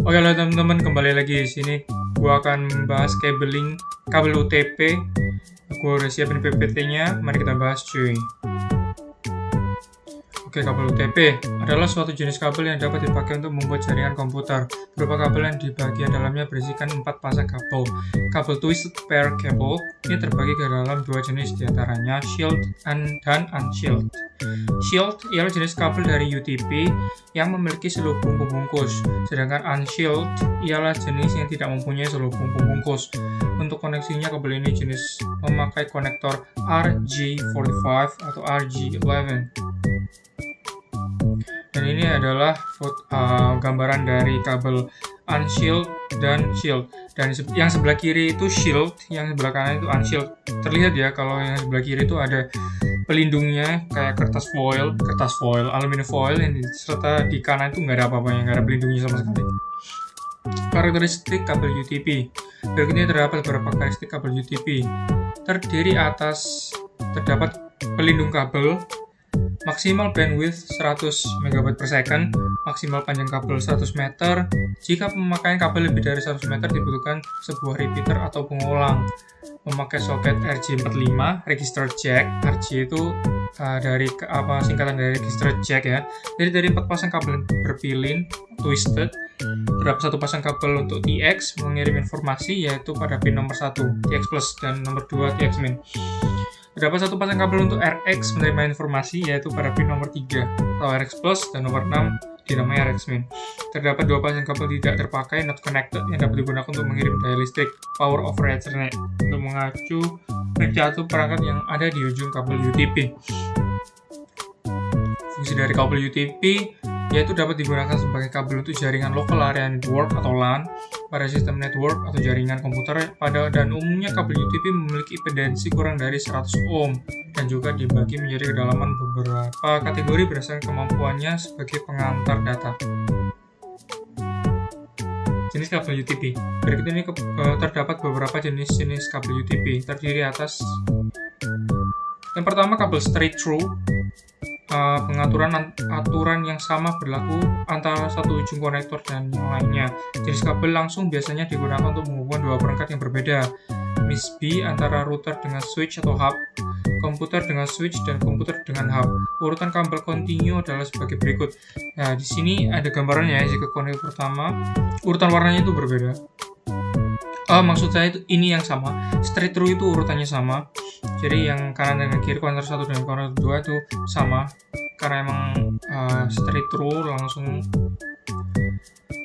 Oke, halo teman-teman, kembali lagi di sini. Gua akan membahas kabel UTP. Gua udah siapin PPT-nya. Mari kita bahas, cuy. Oke, kabel UTP adalah suatu jenis kabel yang dapat dipakai untuk membuat jaringan komputer. Berupa kabel yang di bagian dalamnya berisikan 4 pasang kabel. Kabel twisted pair cable ini terbagi ke dalam 2 jenis, diantaranya shielded dan unshielded. Shielded ialah jenis kabel dari UTP yang memiliki selubung pembungkus, sedangkan unshielded ialah jenis yang tidak mempunyai selubung pembungkus. Untuk koneksinya, kabel ini jenis memakai konektor RJ45 atau RJ11. Dan ini adalah gambaran dari kabel unshielded dan shielded. Dan yang sebelah kiri itu shielded, yang sebelah kanan itu unshielded. Terlihat ya, kalau yang sebelah kiri itu ada pelindungnya kayak kertas foil, aluminium foil, yang serta di kanan itu nggak ada apa-apanya, nggak ada pelindungnya sama sekali. Karakteristik kabel UTP. Berikutnya terdapat beberapa karakteristik kabel UTP. Terdiri atas terdapat pelindung kabel, maksimal bandwidth 100 MB per second, maksimal panjang kabel 100 meter. Jika pemakaian kabel lebih dari 100 meter dibutuhkan sebuah repeater atau pengulang. Memakai soket RJ45, register jack. RJ itu singkatan dari register jack ya. Jadi dari 4 pasang kabel berpilin twisted, terdapat 1 pasang kabel untuk TX mengirim informasi, yaitu pada pin nomor 1 TX plus dan nomor 2 TX min. Terdapat 1 pasang kabel untuk RX menerima informasi, yaitu pada pin nomor 3 atau RX plus dan nomor 6 dinamai RX min. Terdapat 2 pasang kabel tidak terpakai not connected yang dapat digunakan untuk mengirim daya listrik power over Ethernet untuk mengacu satu perangkat yang ada di ujung kabel UTP. Fungsi dari kabel UTP yaitu dapat digunakan sebagai kabel untuk jaringan local area network atau LAN pada sistem network atau jaringan komputer. Dan umumnya kabel UTP memiliki impedansi kurang dari 100 ohm dan juga dibagi menjadi kedalaman beberapa kategori berdasarkan kemampuannya sebagai pengantar data. Jenis kabel UTP. Berikut ini terdapat beberapa jenis-jenis kabel UTP, terdiri atas yang pertama kabel straight through. Aturan yang sama berlaku antara satu ujung konektor dan yang lainnya. Jenis kabel langsung biasanya digunakan untuk menghubungkan 2 perangkat yang berbeda, MISB antara router dengan switch atau hub, komputer dengan switch, dan komputer dengan hub. Urutan kabel kontinu adalah sebagai berikut. Nah, di sini ada gambarannya ya. Jika konektor pertama, urutan warnanya itu berbeda. Maksud saya itu ini yang sama. Straight through itu urutannya sama. Jadi yang kanan dan kiri, konektor 1 dan konektor 2 itu sama. Karena emang straight through langsung.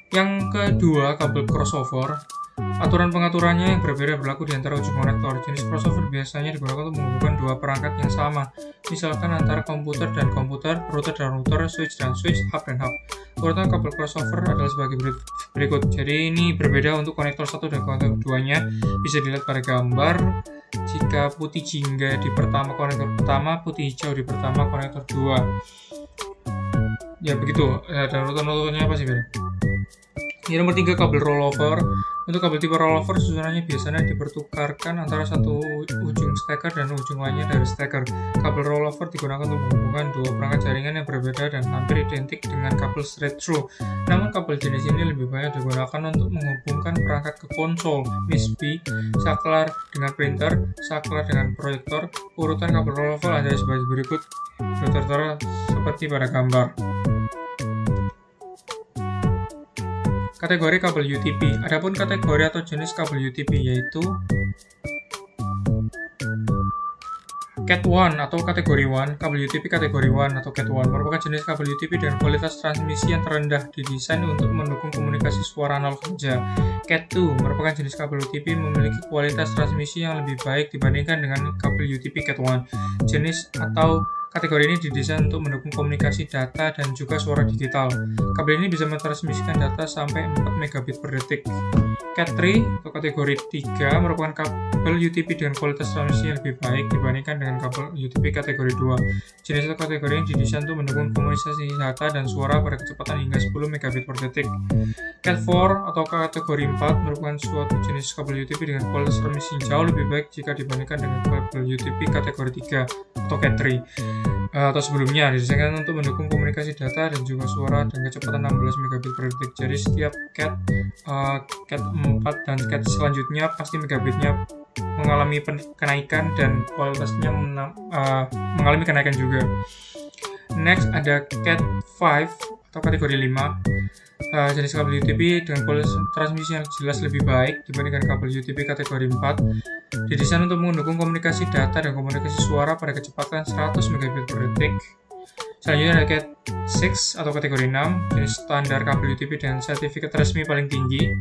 Yang kedua, kabel crossover. Aturan pengaturannya yang berbeda berlaku di antara ujung konektor. Jenis crossover biasanya digunakan untuk menghubungkan 2 perangkat yang sama. Misalkan antara komputer dan komputer, router dan router, switch dan switch, hub dan hub. Urutan kabel crossover adalah sebagai berikut. Jadi ini berbeda untuk konektor 1 dan konektor 2-nya. Bisa dilihat pada gambar. Jika putih jingga di pertama konektor pertama, putih hijau di pertama konektor 2. Ya begitu. Dan urutan-urutannya apa sih beda? Ini nomor 3, kabel rollover. Untuk kabel tipe rollover susunannya biasanya dipertukarkan antara satu ujung steker dan ujung lainnya dari steker. Kabel rollover digunakan untuk menghubungkan 2 perangkat jaringan yang berbeda dan hampir identik dengan kabel straight through. Namun kabel jenis ini lebih banyak digunakan untuk menghubungkan perangkat ke konsol, MISB, saklar dengan printer, saklar dengan proyektor. Urutan kabel rollover ada sebagai berikut, tertera seperti pada gambar. Kategori kabel UTP. Adapun kategori atau jenis kabel UTP yaitu Cat 1 atau kategori 1. Kabel UTP kategori 1 atau Cat 1 merupakan jenis kabel UTP dengan kualitas transmisi yang terendah, didesain untuk mendukung komunikasi suara analog saja. Cat 2 merupakan jenis kabel UTP memiliki kualitas transmisi yang lebih baik dibandingkan dengan kabel UTP Cat 1. Jenis atau kategori ini didesain untuk mendukung komunikasi data dan juga suara digital. Kabel ini bisa mentransmisikan data sampai 4 megabit per detik. Cat 3 atau kategori 3 merupakan kabel UTP dengan kualitas transmisi yang lebih baik dibandingkan dengan kabel UTP kategori 2. Jenis atau kategori ini didesain untuk mendukung komunikasi data dan suara pada kecepatan hingga 10 megabit per detik. Cat 4 atau kategori 4 merupakan suatu jenis kabel UTP dengan kualitas transmisi jauh lebih baik jika dibandingkan dengan kabel UTP kategori 3 atau Cat 3. atau sebelumnya didesain untuk mendukung komunikasi data dan juga suara dan kecepatan 16 megabit per detik. Jadi setiap Cat 4 dan Cat selanjutnya pasti megabitnya mengalami kenaikan dan kualitasnya mengalami kenaikan juga. Next ada Cat 5 atau kategori 5. Jenis kabel UTP dengan kualitas transmisi yang jelas lebih baik dibandingkan kabel UTP kategori 4. Didesain untuk mendukung komunikasi data dan komunikasi suara pada kecepatan 100 megabit per detik. Selanjutnya ada Cat 6 atau kategori 6, jenis standar kabel UTP dengan sertifikat resmi paling tinggi.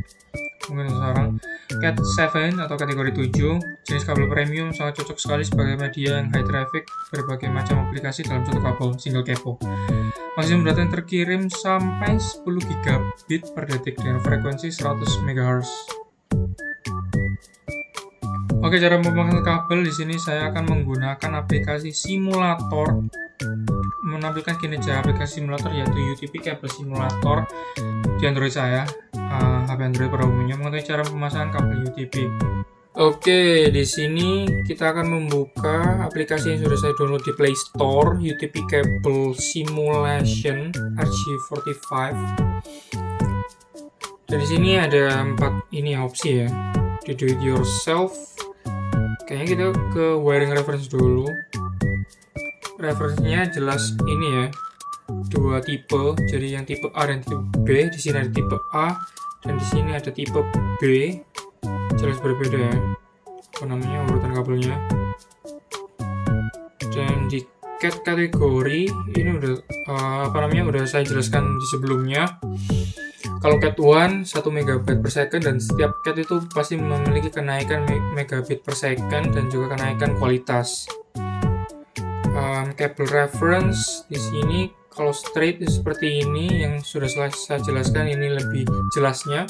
Mungkin sekarang Cat 7 atau kategori 7, jenis kabel premium sangat cocok sekali sebagai media yang high traffic berbagai macam aplikasi dalam satu kabel single kepo. Maksimum data yang terkirim sampai 10 gigabit per detik dengan frekuensi 100 MHz. Oke, cara memasang kabel di sini saya akan menggunakan aplikasi simulator, menampilkan kinerja aplikasi simulator yaitu UTP Cable Simulator di Android saya, HP Android pada umumnya, mengetahui cara pemasangan kabel UTP. Oke, di sini kita akan membuka aplikasi yang sudah saya download di Play Store, UTP Cable Simulation RG45. Dan di sini ada 4 opsi ya, di do it yourself. Kayaknya kita ke wiring reference dulu. Referensinya jelas ini ya, 2 tipe. Jadi yang tipe A dan tipe B. Di sini ada tipe A dan di sini ada tipe B. Jelas berbeda ya, urutan kabelnya. Dan di Cat kategori ini udah udah saya jelaskan di sebelumnya. Kalau Cat 1 1 megabit per second dan setiap Cat itu pasti memiliki kenaikan megabit per second dan juga kenaikan kualitas. Kabel reference di sini kalau straight seperti ini yang sudah saya jelaskan, ini lebih jelasnya.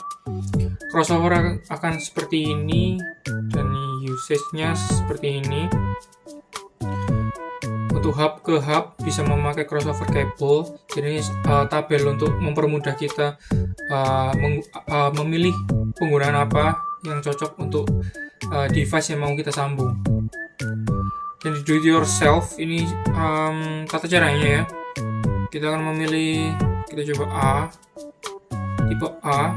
Crossover akan seperti ini dan usage-nya seperti ini. Untuk hub ke hub bisa memakai crossover cable. Jadi tabel untuk mempermudah kita memilih penggunaan apa yang cocok untuk device yang mau kita sambung. Dan di do it yourself ini tata caranya ya. Kita akan memilih, kita coba A, tipe A.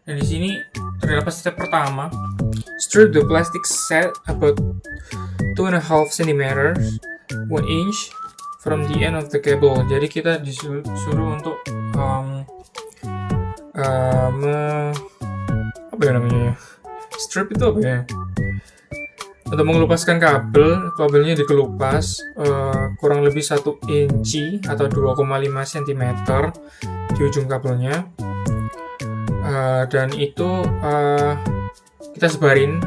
Dan di sini terdapat step pertama, strip the plastic set about 2.5 cm 1 inch from the end of the cable. Jadi kita disuruh untuk apa ya namanya? Strip itu apa ya? Untuk mengelupaskan kabelnya dikelupas kurang lebih 1 inci atau 2,5 cm di ujung kabelnya. Dan itu kita sebarin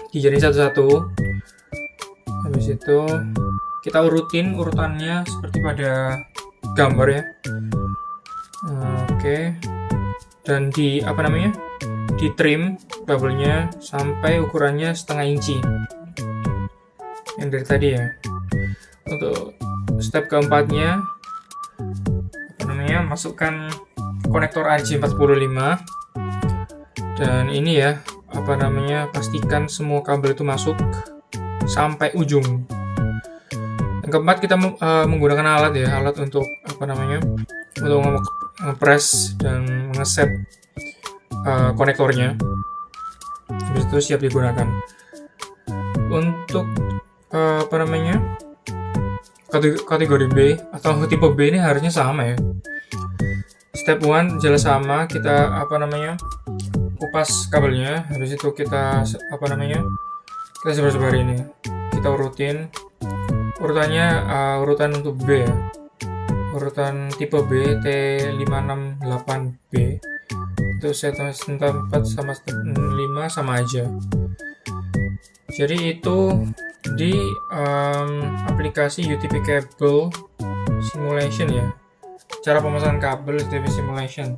dijadiin satu-satu. Habis itu kita urutannya seperti pada gambar ya. Oke. Dan di trim kabelnya sampai ukurannya 0,5 inci yang dari tadi ya. Untuk step keempatnya masukkan konektor RJ45 dan ini ya pastikan semua kabel itu masuk sampai ujung. Yang keempat kita menggunakan alat untuk untuk nge-press dan nge-set konektornya. Habis itu siap digunakan. Untuk kategori B atau tipe B ini harusnya sama ya. Step 1 jelas sama, kita kupas kabelnya. Habis itu kita kita sebar-sebar ini. Kita urutin. Urutannya urutan untuk B ya. Urutan tipe B T568B. Itu step 4 sama step 5 sama aja. Jadi itu di aplikasi UTP Cable Simulation ya. Cara pemasangan kabel UTP Simulation.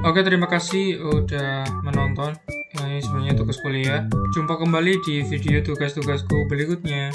Oke, terima kasih udah menonton. Ini sebenarnya tugas kuliah. Jumpa kembali di video tugas-tugasku berikutnya.